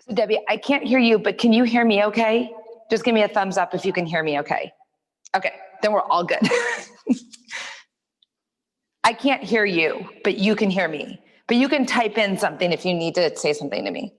So Debbie, I can't hear you, but can you hear me okay? Just give me a thumbs up if you can hear me okay. Okay, then we're all good. I can't hear you, but you can hear me. But you can type in something if you need to say something to me.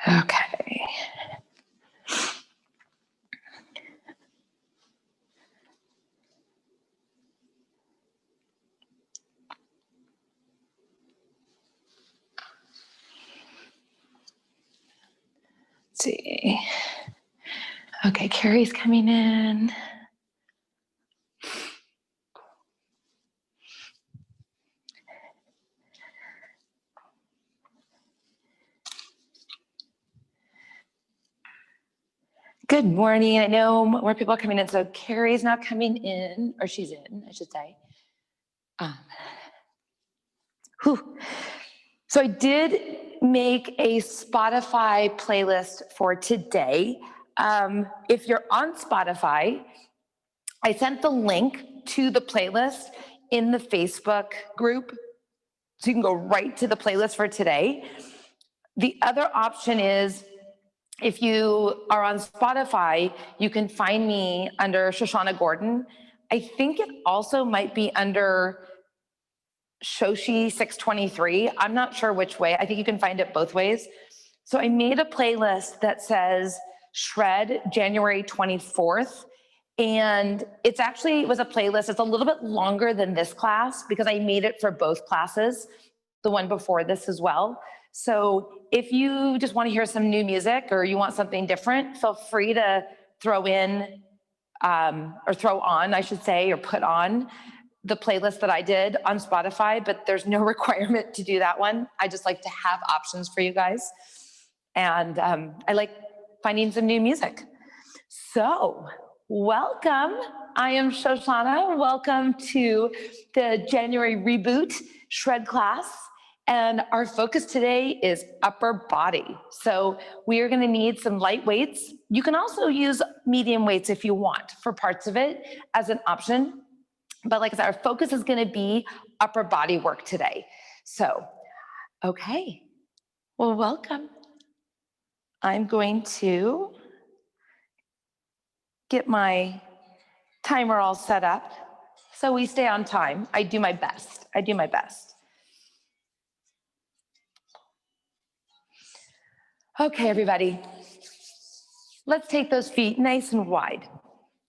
Okay. Let's see. Okay, Carrie's coming in. Good morning. I know more people are coming in. So Carrie's not coming in, or she's in, I should say. So I did make a Spotify playlist for today. If you're on Spotify, I sent the link to the playlist in the Facebook group, so you can go right to the playlist for today. The other option is, if you are on Spotify, you can find me under Shoshana Gordon. I think it also might be under Shoshi 623. I'm not sure which way. I think you can find it both ways. So I made a playlist that says Shred January 24th. And it was a playlist. It's a little bit longer than this class because I made it for both classes, the one before this as well. So if you just want to hear some new music or you want something different, feel free to throw in or throw on, I should say, or put on the playlist that I did on Spotify, but there's no requirement to do that one. I just like to have options for you guys. And I like finding some new music. So welcome. I am Shoshana. Welcome to the January Reboot Shred class. And our focus today is upper body. So we are going to need some light weights. You can also use medium weights if you want for parts of it as an option. But like I said, our focus is going to be upper body work today. So, okay. Well, welcome. I'm going to get my timer all set up so we stay on time. I do my best. Okay, everybody. Let's take those feet nice and wide.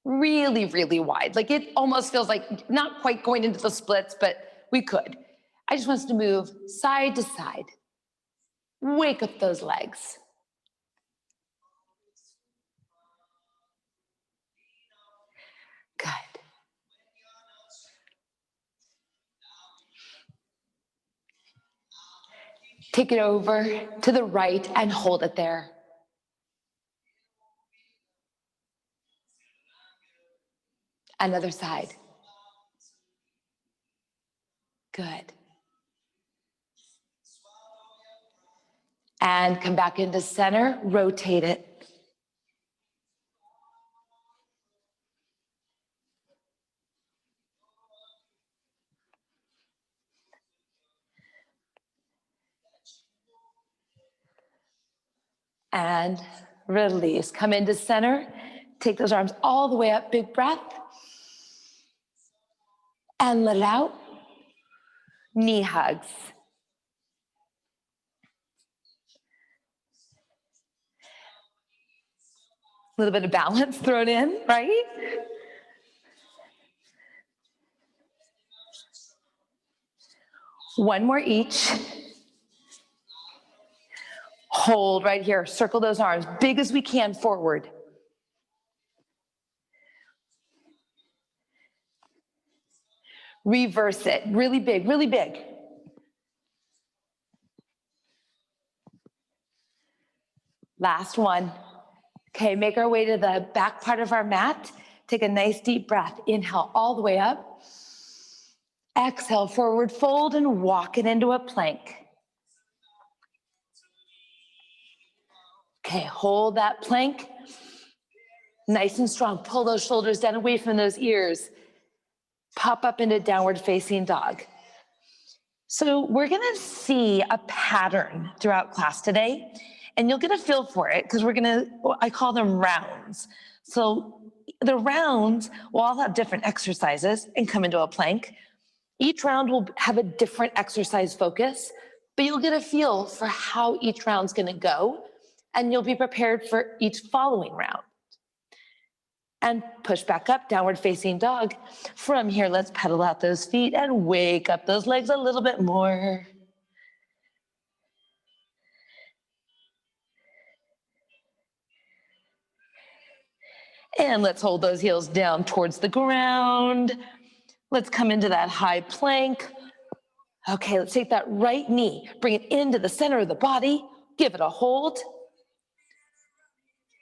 Really, really wide. Like it almost feels like not quite going into the splits, but we could. I just want us to move side to side. Wake up those legs. Good. Take it over to the right and hold it there. Another side. Good. And come back into center, rotate it. And release. Come into center. Take those arms all the way up. Big breath. And let it out. Knee hugs. A little bit of balance thrown in, right? One more each. Hold right here. Circle those arms, big as we can forward. Reverse it, really big, really big. Last one. Okay, make our way to the back part of our mat. Take a nice deep breath. Inhale all the way up. Exhale, forward fold and walk it into a plank. Okay, hold that plank. Nice and strong. Pull those shoulders down away from those ears. Pop up into downward facing dog. So we're gonna see a pattern throughout class today, and you'll get a feel for it because I call them rounds. So the rounds will all have different exercises and come into a plank. Each round will have a different exercise focus, but you'll get a feel for how each round's gonna go, and you'll be prepared for each following round. And push back up, downward facing dog. From here, let's pedal out those feet and wake up those legs a little bit more. And let's hold those heels down towards the ground. Let's come into that high plank. Okay, let's take that right knee, bring it into the center of the body, give it a hold.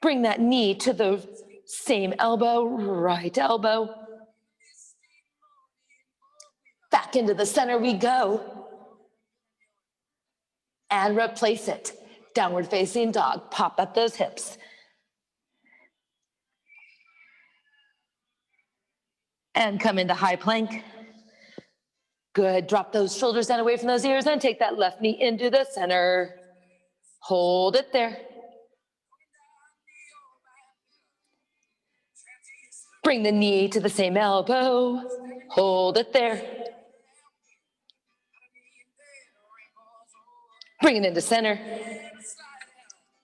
Bring that knee to the same elbow, right elbow. Back into the center we go. And replace it. Downward facing dog, pop up those hips. And come into high plank. Good, drop those shoulders down away from those ears and take that left knee into the center. Hold it there. Bring the knee to the same elbow. Hold it there. Bring it into center.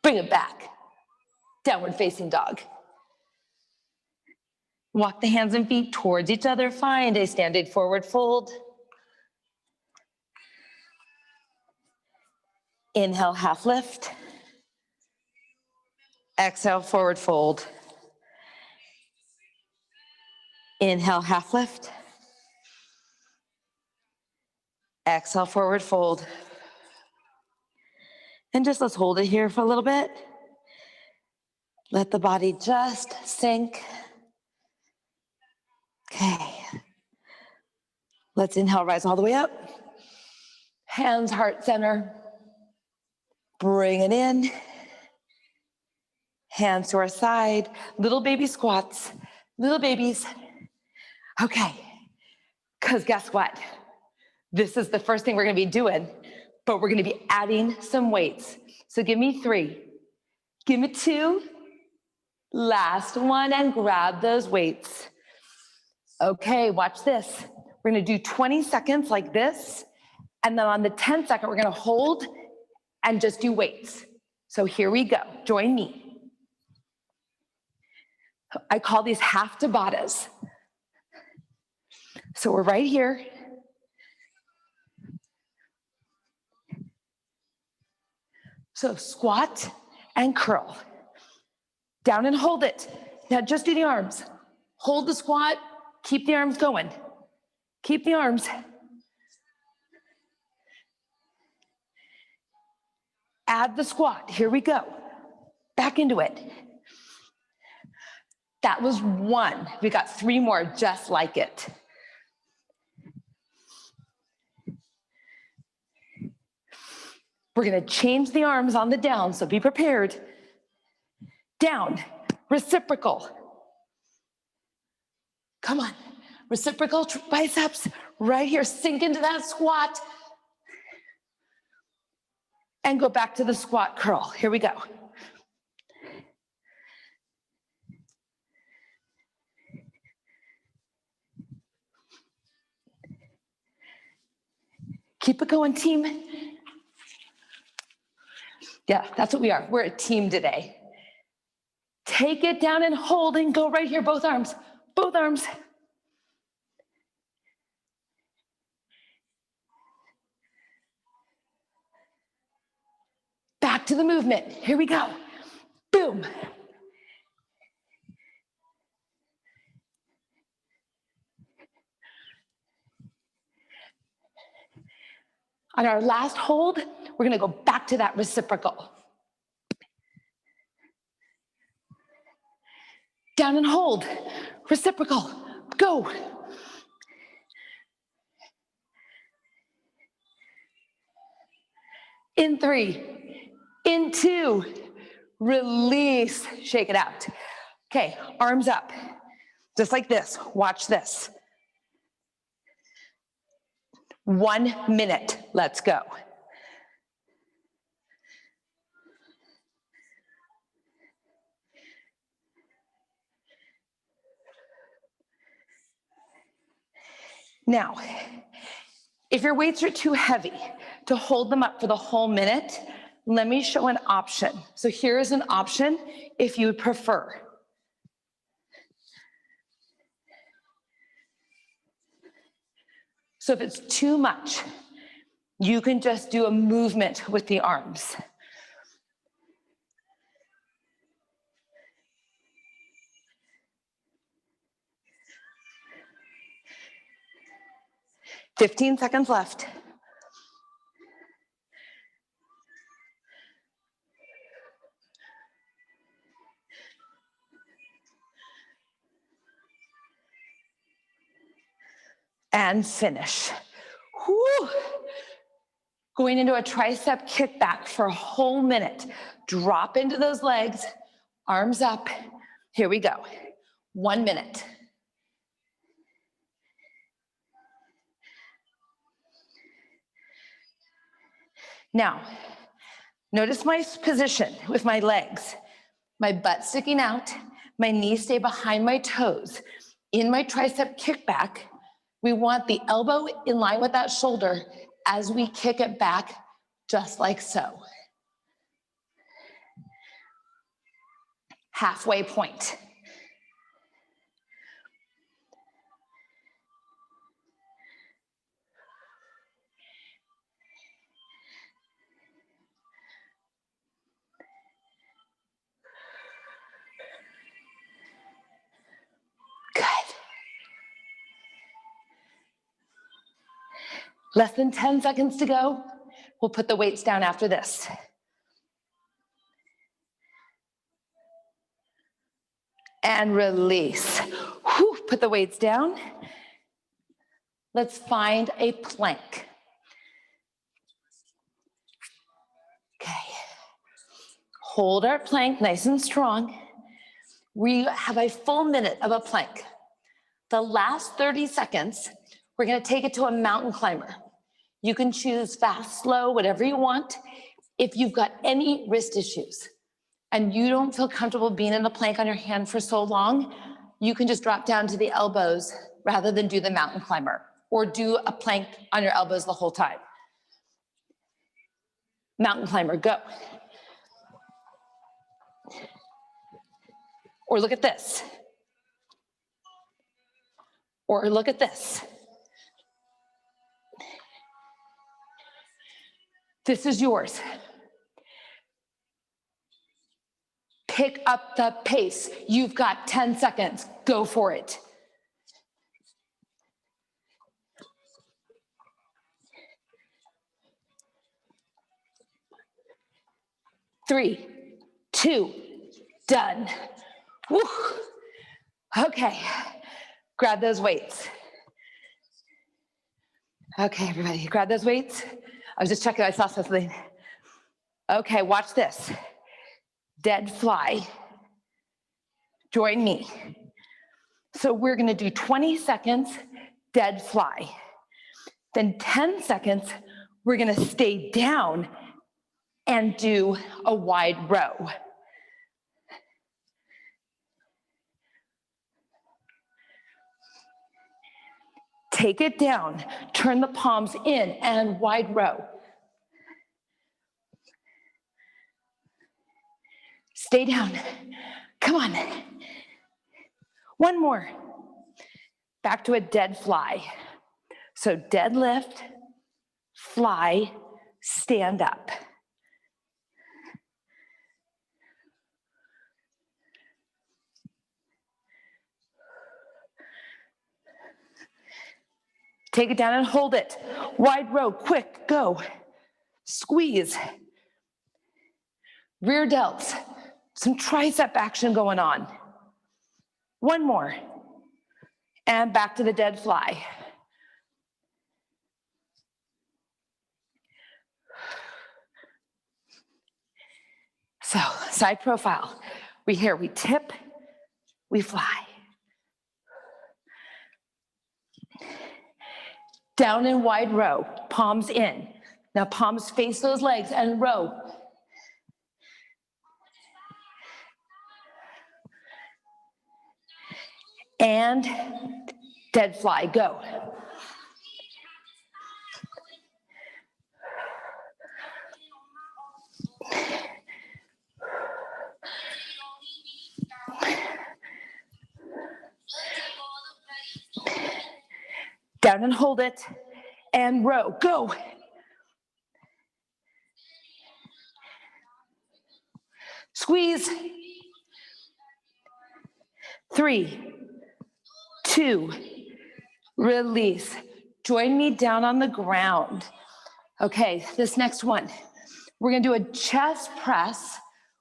Bring it back. Downward facing dog. Walk the hands and feet towards each other. Find a standing forward fold. Inhale, half lift. Exhale, forward fold. Inhale, half lift. Exhale, forward fold. And just let's hold it here for a little bit. Let the body just sink. Okay. Let's inhale, rise all the way up. Hands, heart center. Bring it in. Hands to our side. Little baby squats. Little babies. Okay. Because guess what? This is the first thing we're going to be doing, but we're going to be adding some weights. So give me 3. Give me 2. Last one, and grab those weights. Okay, watch this. We're going to do 20 seconds like this, and then on the 10th second, we're going to hold and just do weights. So here we go. Join me. I call these half Tabatas. So we're right here. So squat and curl. Down and hold it. Now just do the arms. Hold the squat, keep the arms going. Keep the arms. Add the squat, here we go. Back into it. That was 1. We got 3 more just like it. We're gonna change the arms on the down, so be prepared. Down, reciprocal. Come on, reciprocal biceps, right here, sink into that squat. And go back to the squat curl, here we go. Keep it going, team. Yeah, that's what we are. We're a team today. Take it down and hold and go right here, both arms, both arms. Back to the movement. Here we go. Boom. On our last hold, we're gonna go back to that reciprocal. Down and hold, reciprocal, go. In 3, in 2, release, shake it out. Okay, arms up, just like this, watch this. 1 minute, let's go. Now, if your weights are too heavy to hold them up for the whole minute, let me show an option. So here is an option if you would prefer. So if it's too much, you can just do a movement with the arms. "15 seconds left. And finish. Whew. Going into a tricep kickback for a whole minute. Drop into those legs, arms up. Here we go. 1 minute. Now, notice my position with my legs. My butt sticking out, my knees stay behind my toes. In my tricep kickback, we want the elbow in line with that shoulder as we kick it back, just like so. Halfway point. Good. Less than 10 seconds to go. We'll put the weights down after this. And release. Whew, put the weights down. Let's find a plank. Okay. Hold our plank nice and strong. We have a full minute of a plank. The last 30 seconds, we're gonna take it to a mountain climber. You can choose fast, slow, whatever you want. If you've got any wrist issues and you don't feel comfortable being in a plank on your hand for so long, you can just drop down to the elbows rather than do the mountain climber, or do a plank on your elbows the whole time. Mountain climber, go. Or look at this. Or look at this. This is yours. Pick up the pace. You've got 10 seconds. Go for it. Three, two, done. Woo. Okay, grab those weights. Okay, everybody, grab those weights. I was just checking, I saw something. Okay, watch this. Dead fly. Join me. So we're gonna do 20 seconds, dead fly. Then 10 seconds, we're gonna stay down and do a wide row. Take it down, turn the palms in and wide row. Stay down, come on. One more. Back to a dead fly. So deadlift, fly, stand up. Take it down and hold it. Wide row, quick, go. Squeeze. Rear delts. Some tricep action going on. One more. And back to the dead fly. So, side profile. We tip, we fly. Down and wide row, palms in. Now palms face those legs and row. And dead fly, go. Down and hold it, and row, go. Squeeze. 3, 2, release. Join me down on the ground. Okay, this next one, we're gonna do a chest press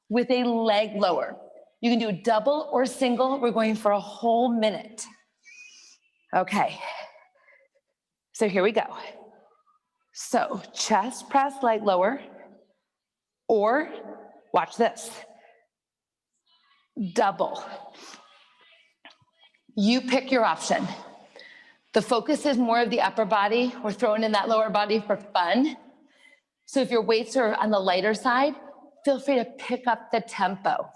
with a leg lower. You can do double or single. We're going for a whole minute. Okay, so here we go. So chest press, leg lower, or watch this, double. You pick your option. The focus is more of the upper body. We're throwing in that lower body for fun. So if your weights are on the lighter side, feel free to pick up the tempo.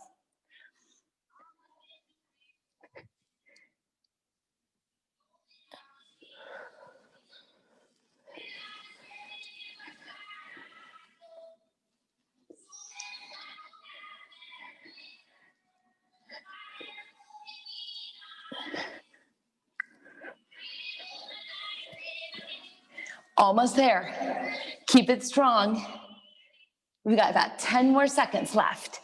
Almost there. Keep it strong. We got about 10 more seconds left.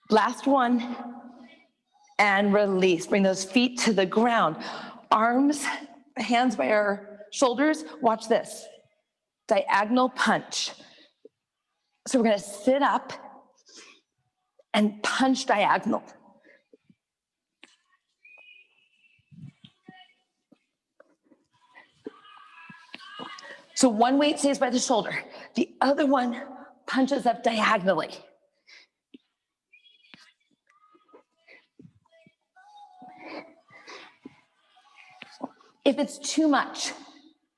Last one. And release. Bring those feet to the ground. Arms, hands by our shoulders. Watch this. Diagonal punch. So we're going to sit up and punch diagonal. So one weight stays by the shoulder. The other one punches up diagonally. If it's too much,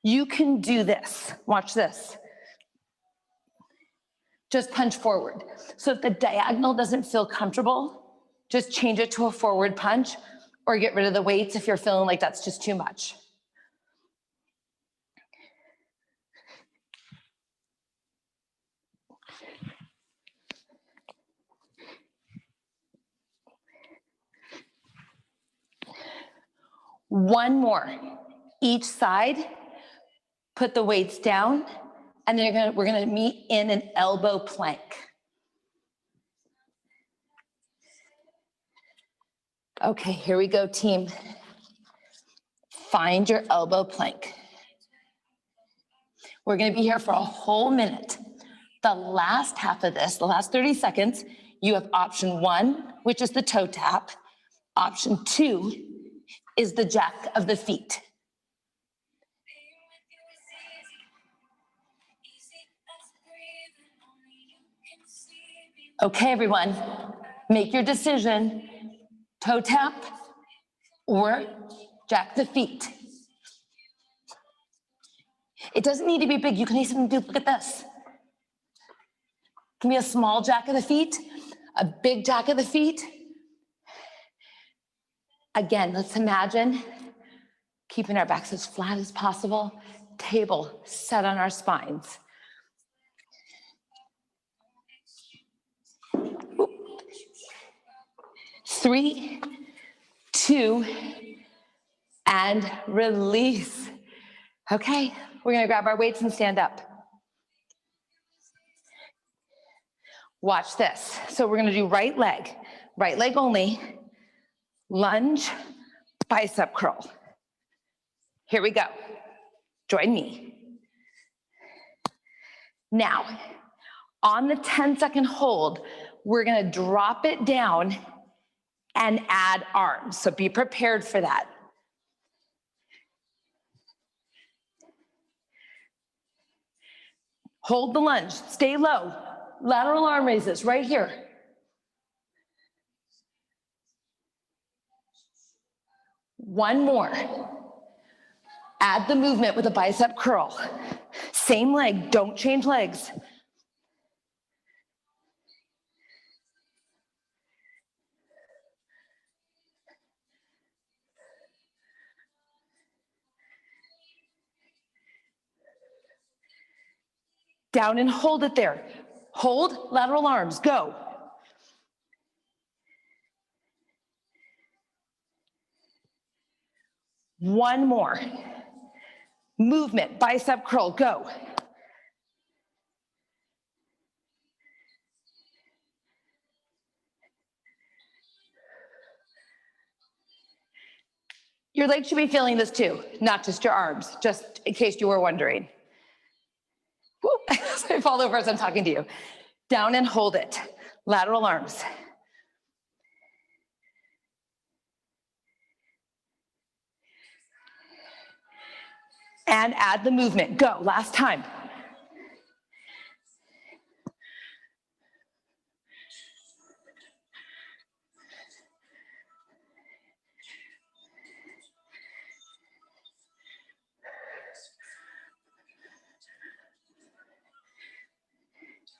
you can do this. Watch this. Just punch forward. So if the diagonal doesn't feel comfortable, just change it to a forward punch or get rid of the weights if you're feeling like that's just too much. One more. Each side, put the weights down, and then we're gonna meet in an elbow plank. Okay, here we go, team. Find your elbow plank. We're gonna be here for a whole minute. The last half of this, the last 30 seconds, you have option 1, which is the toe tap. Option 2 is the jack of the feet. Okay, everyone, make your decision. Toe tap or jack the feet. It doesn't need to be big. You can even do, look at this. It can be a small jack of the feet, a big jack of the feet. Again, let's imagine keeping our backs as flat as possible, table set on our spines. 3, 2, and release. Okay, we're gonna grab our weights and stand up. Watch this. So we're gonna do right leg only, lunge, bicep curl. Here we go. Join me. Now, on the 10-second hold, we're gonna drop it down and add arms. So be prepared for that. Hold the lunge, stay low. Lateral arm raises right here. One more. Add the movement with a bicep curl. Same leg, don't change legs. Down and hold it there. Hold, lateral arms, go. One more. Movement, bicep curl, go. Your legs should be feeling this too, not just your arms, just in case you were wondering. Whoop, I fall over as I'm talking to you. Down and hold it. Lateral arms. And add the movement. Go, last time.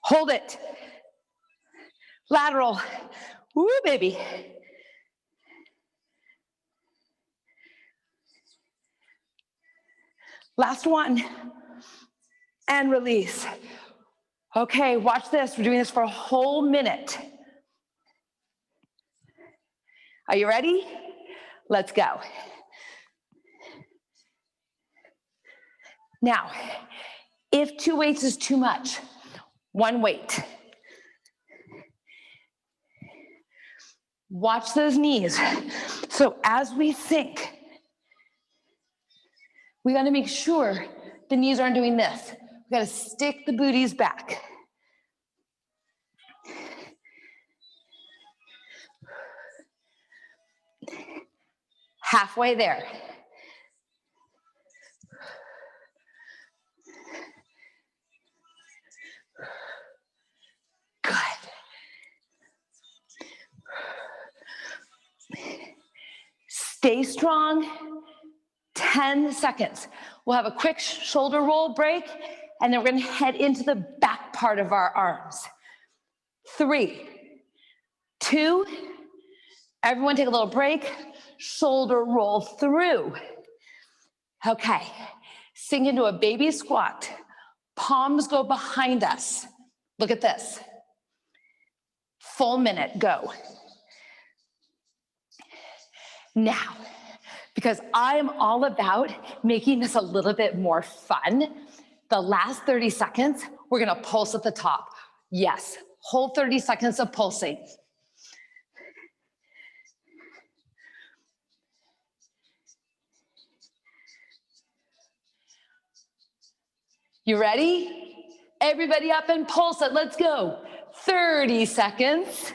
Hold it. Lateral. Woo, baby. Last one. And release. Okay, watch this. We're doing this for a whole minute. Are you ready? Let's go. Now, if 2 weights is too much, 1 weight. Watch those knees. So as we sink, we gotta make sure the knees aren't doing this. We gotta stick the booties back. Halfway there. Good. Stay strong. 10 seconds. We'll have a quick shoulder roll break, and then we're gonna head into the back part of our arms. 3, 2, everyone take a little break. Shoulder roll through. Okay, sink into a baby squat. Palms go behind us. Look at this. Full minute, go. Now, because I'm all about making this a little bit more fun, the last 30 seconds, we're gonna pulse at the top. Yes, whole 30 seconds of pulsing. You ready? Everybody up and pulse it, let's go. 30 seconds.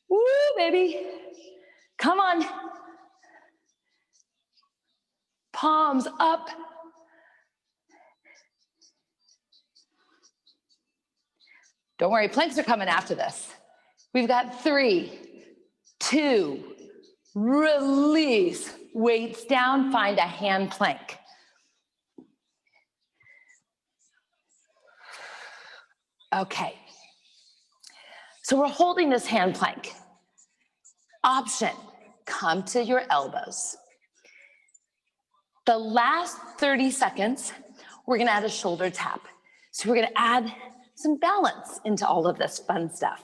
Woo, baby. Come on. Palms up. Don't worry, planks are coming after this. We've got 3, 2, release. Weights down, find a hand plank. Okay. So we're holding this hand plank. Option, come to your elbows. The last 30 seconds, we're gonna add a shoulder tap. So we're gonna add some balance into all of this fun stuff.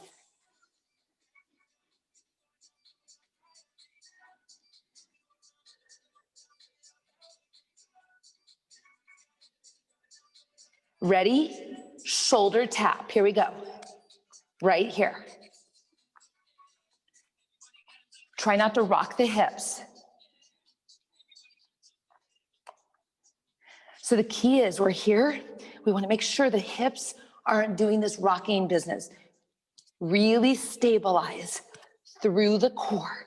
Ready? Shoulder tap. Here we go. Right here. Try not to rock the hips. So the key is we're here. We want to make sure the hips aren't doing this rocking business. Really stabilize through the core.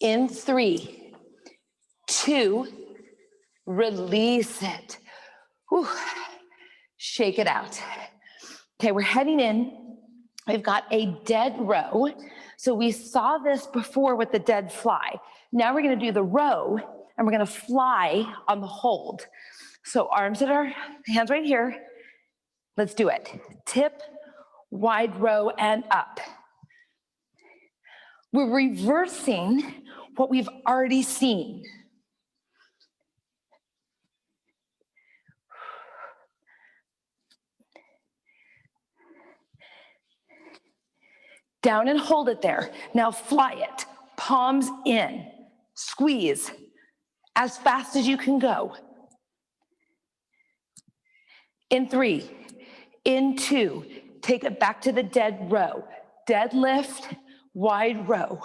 In 3, 2, release it. Whew. Shake it out. Okay, we're heading in. We've got a dead row. So we saw this before with the dead fly. Now we're gonna do the row and we're gonna fly on the hold. So arms at our hands right here. Let's do it. Tip, wide row, and up. We're reversing what we've already seen. Down and hold it there. Now fly it. Palms in. Squeeze as fast as you can go. In 3, in 2, take it back to the dead row. Deadlift, wide row.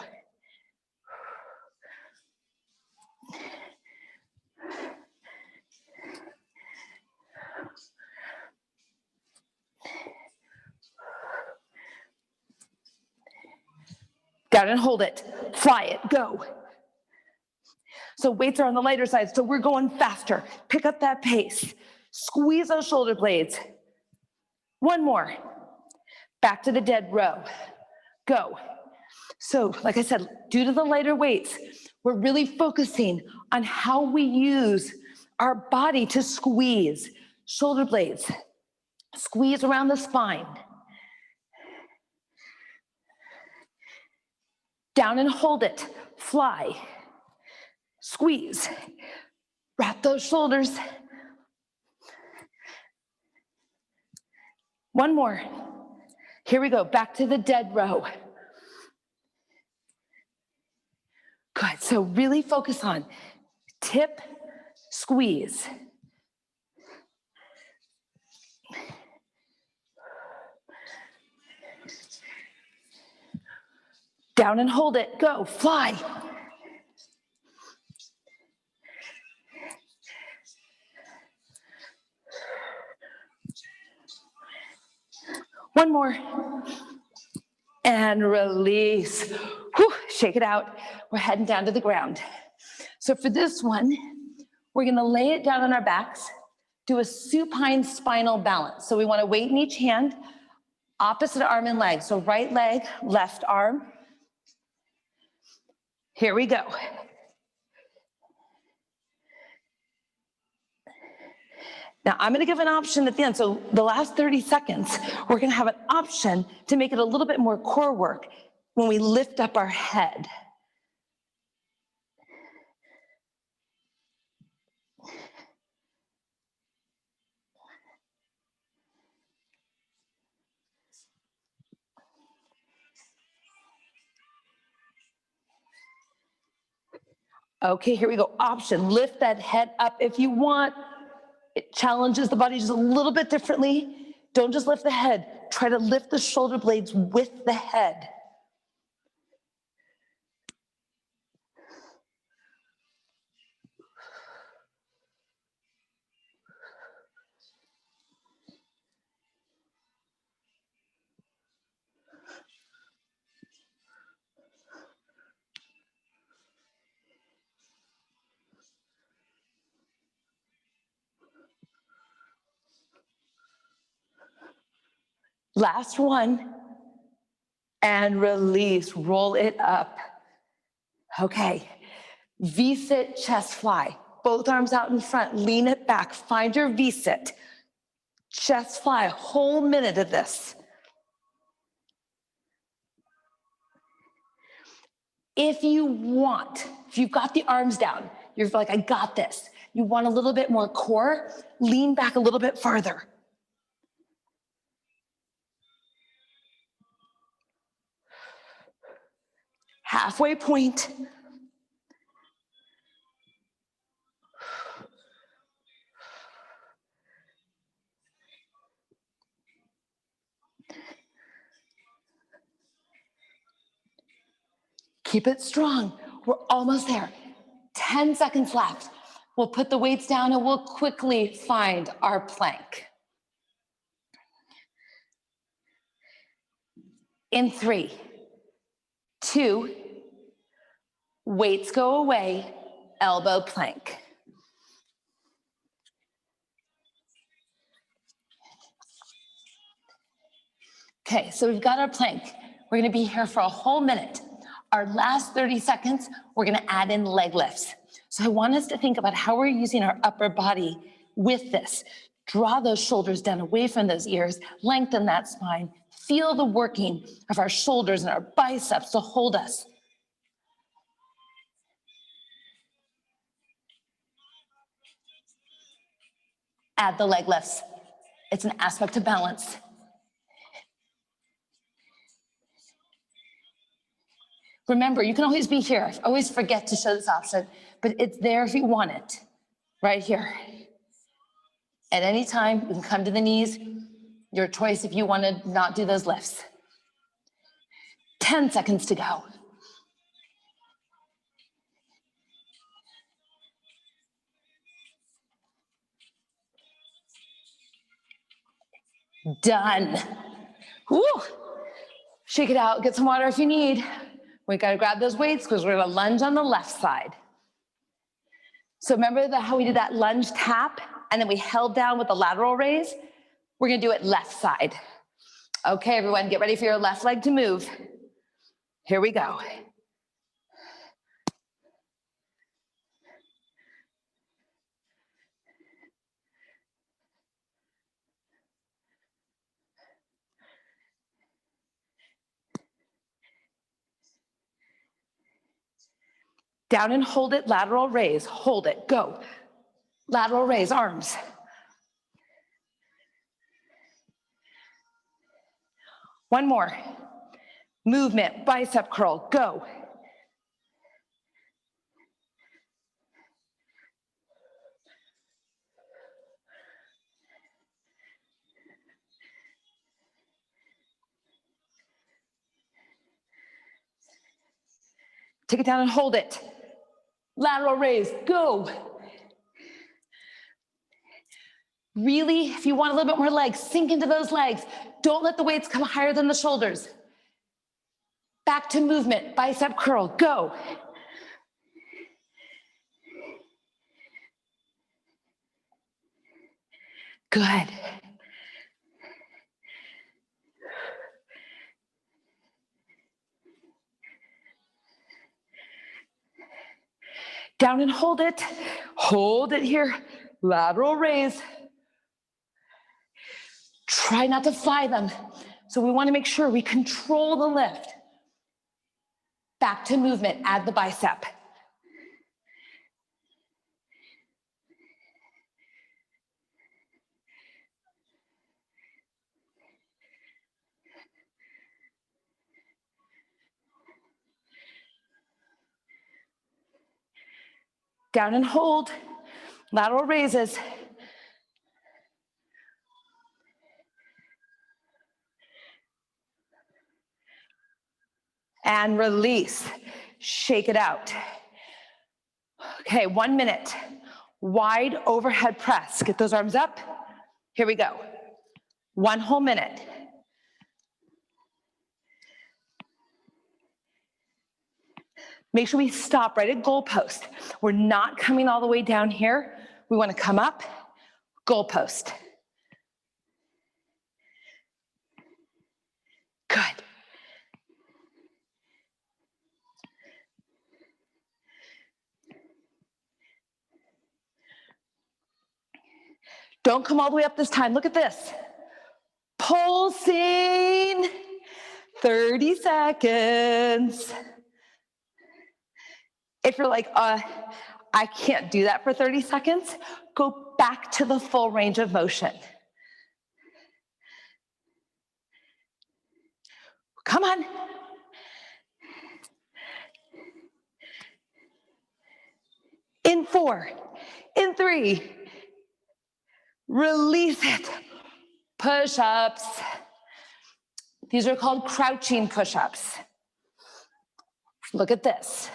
Down and hold it. Fly it. Go. So weights are on the lighter side, so we're going faster. Pick up that pace. Squeeze those shoulder blades. One more. Back to the dead row. Go. So, like I said, due to the lighter weights, we're really focusing on how we use our body to squeeze. Shoulder blades. Squeeze around the spine. Down and hold it. Fly. Squeeze. Wrap those shoulders. One more. Here we go. Back to the dead row. Good. So really focus on tip, squeeze. Down and hold it. Go. Fly. One more. And release. Whew, shake it out. We're heading down to the ground. So for this one, we're gonna lay it down on our backs, do a supine spinal balance. So we want a weight in each hand, opposite arm and leg. So right leg, left arm. Here we go. Now, I'm going to give an option at the end. So the last 30 seconds, we're going to have an option to make it a little bit more core work when we lift up our head. Okay, here we go. Option, lift that head up if you want. It challenges the body just a little bit differently. Don't just lift the head. Try to lift the shoulder blades with the head. Last one. And release, roll it up. Okay, V-sit, chest fly. Both arms out in front, lean it back, find your V-sit. Chest fly, a whole minute of this. If you want, if you've got the arms down, you're like, I got this. You want a little bit more core, lean back a little bit farther. Halfway point. Keep it strong. We're almost there. 10 seconds left. We'll put the weights down and we'll quickly find our plank. In 3, 2, weights go away, elbow plank. Okay, so we've got our plank. We're gonna be here for a whole minute. Our last 30 seconds, we're gonna add in leg lifts. So I want us to think about how we're using our upper body with this. Draw those shoulders down away from those ears, lengthen that spine, feel the working of our shoulders and our biceps to hold us. Add the leg lifts. It's an aspect of balance. Remember, you can always be here. I always forget to show this option, but it's there if you want it, right here. At any time, you can come to the knees. Your choice if you want to not do those lifts. 10 seconds to go. Done. Woo! Shake it out, get some water if you need. We gotta grab those weights because we're gonna lunge on the left side. So remember how we did that lunge tap and then we held down with the lateral raise? We're gonna do it left side. Okay, everyone, get ready for your left leg to move. Here we go. Down and hold it, lateral raise, hold it, go. Lateral raise, arms. One more. Movement, bicep curl, go. Take it down and hold it. Lateral raise, go. Really, if you want a little bit more legs, sink into those legs. Don't let the weights come higher than the shoulders. Back to movement, bicep curl, go. Good. Down and hold it. Hold it here. Lateral raise. Try not to fly them. So we want to make sure we control the lift. Back to movement, add the bicep. Down and hold. Lateral raises. And release. Shake it out. Okay, 1 minute. Wide overhead press. Get those arms up. Here we go. 1 whole minute. Make sure we stop right at goalpost. We're not coming all the way down here. We want to come up, goalpost. Good. Don't come all the way up this time. Look at this. Pulsing. 30 seconds. If you're like, I can't do that for 30 seconds, go back to the full range of motion. Come on. In 4, in 3, release it. Push-ups. These are called crouching push-ups. Look at this.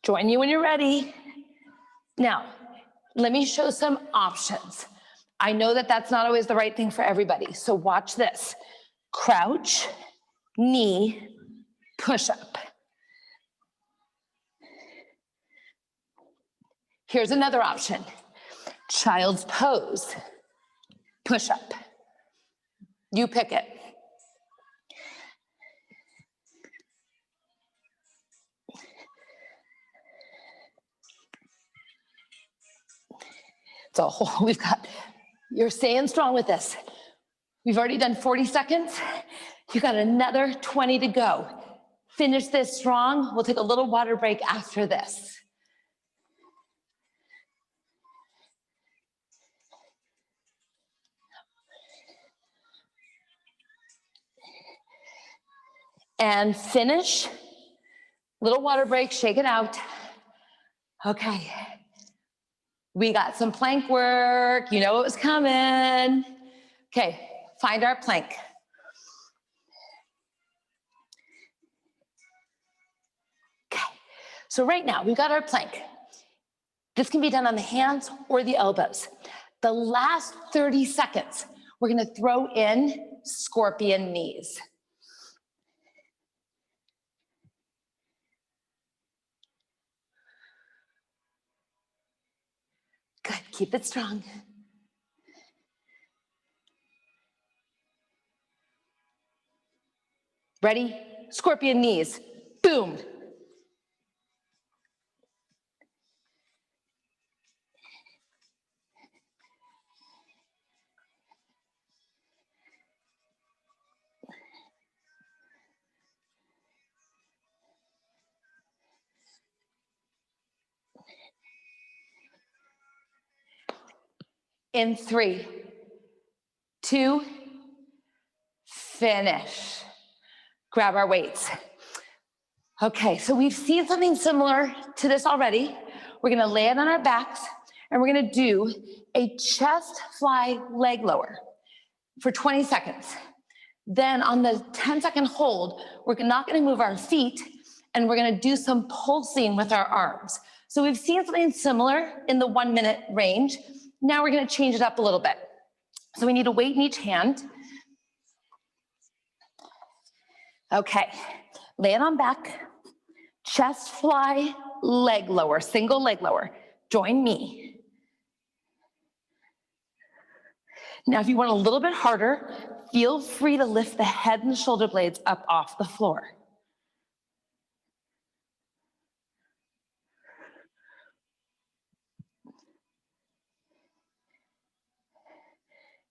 Join you when you're ready. Now, let me show some options. I know that that's not always the right thing for everybody, so watch this. Crouch, knee, push-up. Here's another option. Child's pose, push-up. You pick it. So we've got, you're staying strong with this. We've already done 40 seconds. You got another 20 to go. Finish this strong. We'll take a little water break after this. And finish. Little water break, shake it out. Okay. We got some plank work. You know what was coming. Okay, find our plank. Okay, so right now we've got our plank. This can be done on the hands or the elbows. The last 30 seconds, we're gonna throw in scorpion knees. Good, keep it strong. Ready? Scorpion knees, boom. In 3, 2, finish. Grab our weights. Okay, so we've seen something similar to this already. We're gonna lay it on our backs and we're gonna do a chest fly leg lower for 20 seconds. Then on the 10-second hold, we're not gonna move our feet and we're gonna do some pulsing with our arms. So we've seen something similar in the 1-minute range. Now we're gonna change it up a little bit. So we need a weight in each hand. Okay, lay it on back. Chest fly, leg lower, single leg lower. Join me. Now, if you want a little bit harder, feel free to lift the head and shoulder blades up off the floor.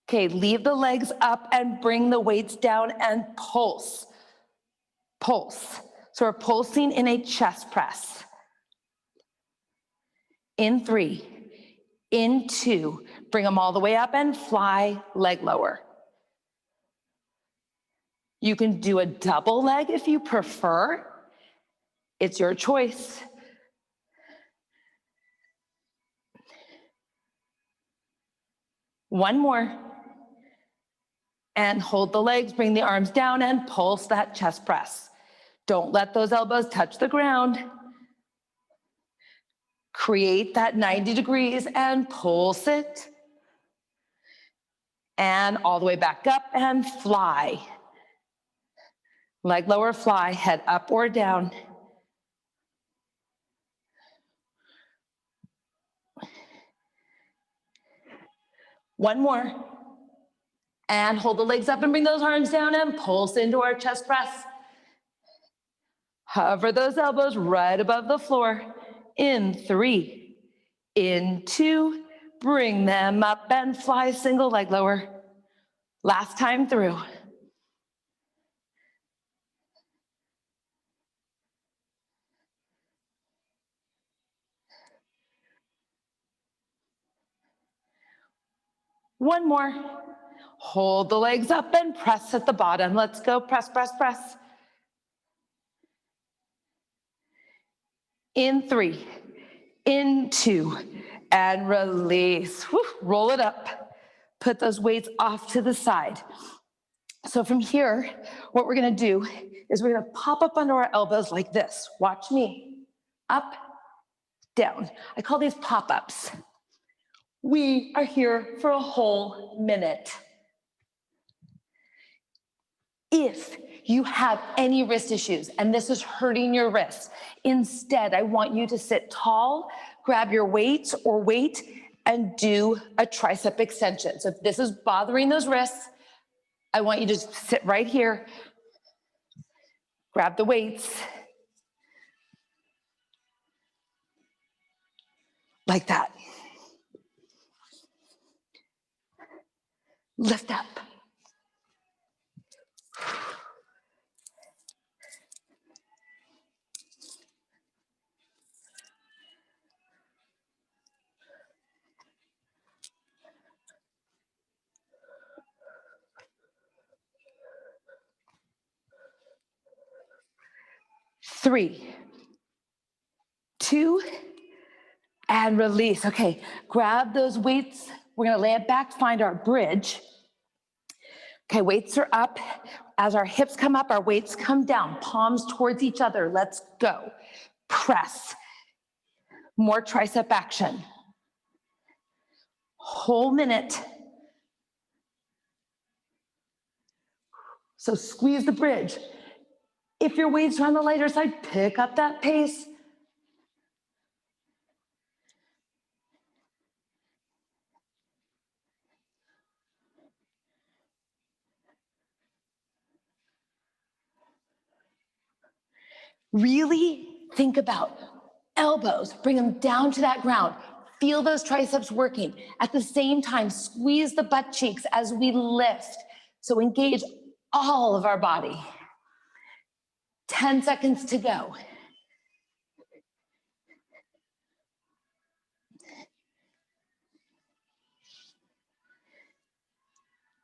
Okay, leave the legs up and bring the weights down and pulse. Pulse. So we're pulsing in a chest press. In 3, in 2, bring them all the way up and fly, leg lower. You can do a double leg if you prefer. It's your choice. One more. And hold the legs, bring the arms down and pulse that chest press. Don't let those elbows touch the ground. Create that 90 degrees and pulse it. And all the way back up and fly. Leg lower, fly, head up or down. One more. And hold the legs up and bring those arms down and pulse into our chest press. Hover those elbows right above the floor. In 3, in 2, bring them up and fly single leg lower. Last time through. One more. Hold the legs up and press at the bottom. Let's go, press, press, press. In 3, in 2, and release. Whew, roll it up. Put those weights off to the side. So from here, what we're gonna do is we're gonna pop up under our elbows like this. Watch me. Up, down. I call these pop-ups. We are here for a whole minute. If you have any wrist issues and this is hurting your wrists, instead, I want you to sit tall, grab your weights or weight, and do a tricep extension. So if this is bothering those wrists, I want you to sit right here, grab the weights, like that. Lift up. Three, 2, and release. Okay, grab those weights. We're gonna lay it back, find our bridge. Okay, weights are up. As our hips come up, our weights come down, palms towards each other. Let's go. Press. More tricep action. Whole minute. So squeeze the bridge. If your weights are on the lighter side, pick up that pace. Really think about elbows, bring them down to that ground. Feel those triceps working. At the same time, squeeze the butt cheeks as we lift. So engage all of our body. 10 seconds to go.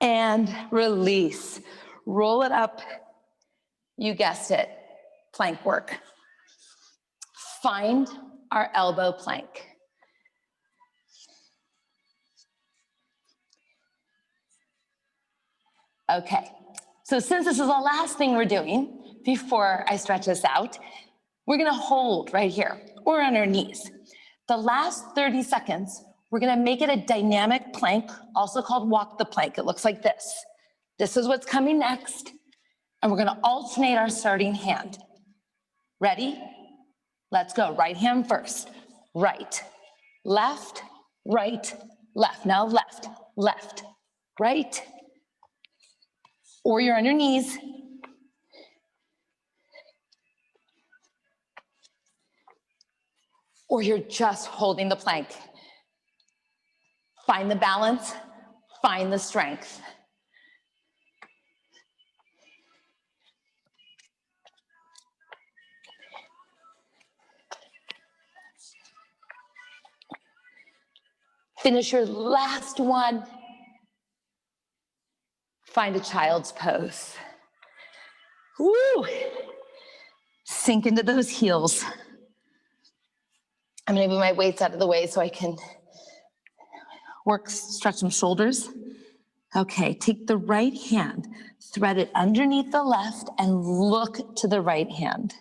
And release. Roll it up. You guessed it, plank work. Find our elbow plank. Okay, so since this is the last thing we're doing before I stretch this out, we're gonna hold right here or on our knees. The last 30 seconds, we're gonna make it a dynamic plank, also called walk the plank. It looks like this. This is what's coming next, and we're gonna alternate our starting hand. Ready? Let's go. Right hand first. Right, left, right, left. Now left, left, right, or you're on your knees. Or you're just holding the plank. Find the balance, find the strength. Finish your last one. Find a child's pose. Woo! Sink into those heels. I'm gonna move my weights out of the way so I can stretch some shoulders. Okay, take the right hand, thread it underneath the left, and look to the right hand.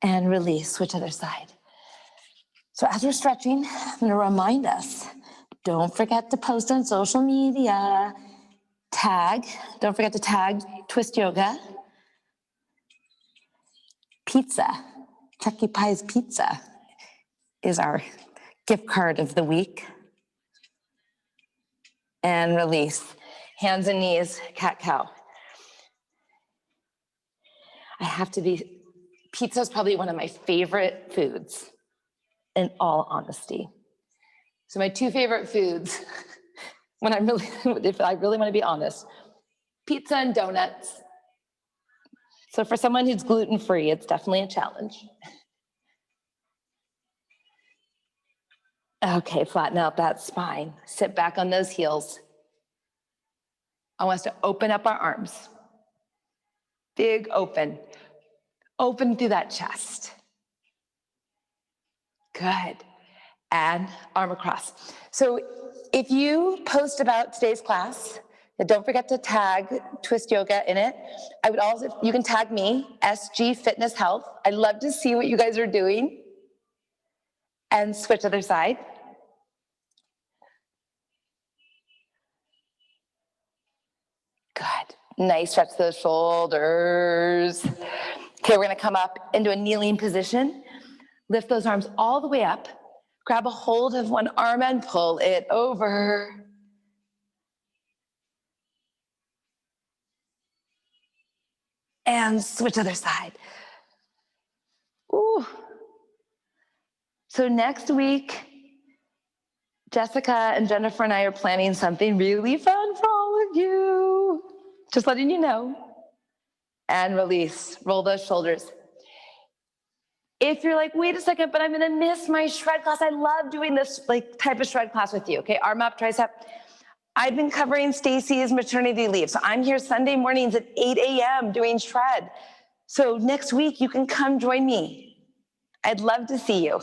And release, switch other side. So as we're stretching, I'm gonna remind us, don't forget to post on social media. Don't forget to tag Twist Yoga. Pizza, Chucky Pie's Pizza is our gift card of the week. And release, hands and knees, cat-cow. Pizza is probably one of my favorite foods, in all honesty. So my 2 favorite foods, if I really want to be honest, pizza and donuts. So for someone who's gluten-free, it's definitely a challenge. Okay, flatten out that spine. Sit back on those heels. I want us to open up our arms. Big open. Open through that chest. Good. And arm across. So if you post about today's class, don't forget to tag Twist Yoga in it. I would also, you can tag me, SG Fitness Health. I'd love to see what you guys are doing. And switch other side. Good. Nice, stretch those shoulders. Okay, we're gonna come up into a kneeling position. Lift those arms all the way up. Grab a hold of one arm and pull it over. And switch other side. Ooh. So next week, Jessica and Jennifer and I are planning something really fun for all of you. Just letting you know. And release, roll those shoulders. If you're like, wait a second, but I'm gonna miss my shred class. I love doing this type of shred class with you. Okay, arm up, tricep. I've been covering Stacy's maternity leave. So I'm here Sunday mornings at 8 a.m. doing shred. So next week you can come join me. I'd love to see you.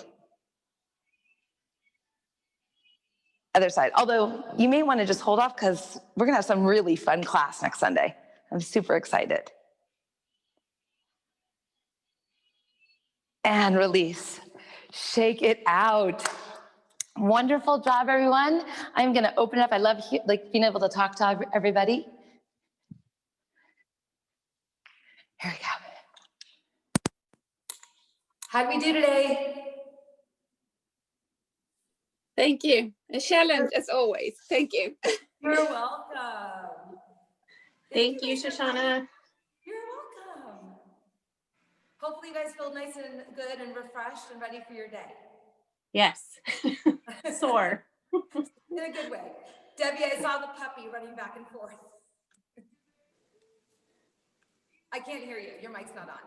Other side. Although you may want to just hold off because we're gonna have some really fun class next Sunday. I'm super excited. And release. Shake it out. Wonderful job, everyone. I'm gonna open it up. I love being able to talk to everybody. Here we go. How'd we do today? Thank you. A challenge as always. Thank you. You're welcome. Thank you, Shoshana. You're welcome. Hopefully you guys feel nice and good and refreshed and ready for your day. Yes. Sore. In a good way. Debbie, I saw the puppy running back and forth. I can't hear you. Your mic's not on.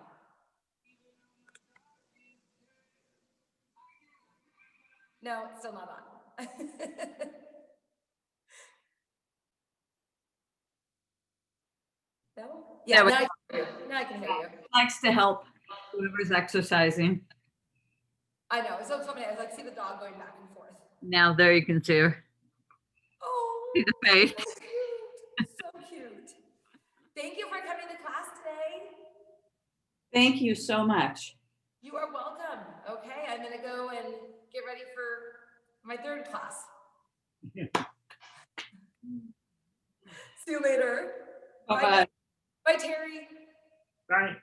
No, it's still not on. No? Yeah, now I can hear you. Likes to help whoever's exercising. I know, it's so funny. I see the dog going back and forth. Now there you can see her. Oh, See the face. so cute. So cute. Thank you for coming to class today. Thank you so much. You are welcome. Okay, I'm gonna go and get ready for my third class. See you later. Bye-bye. Bye, Terry. Bye.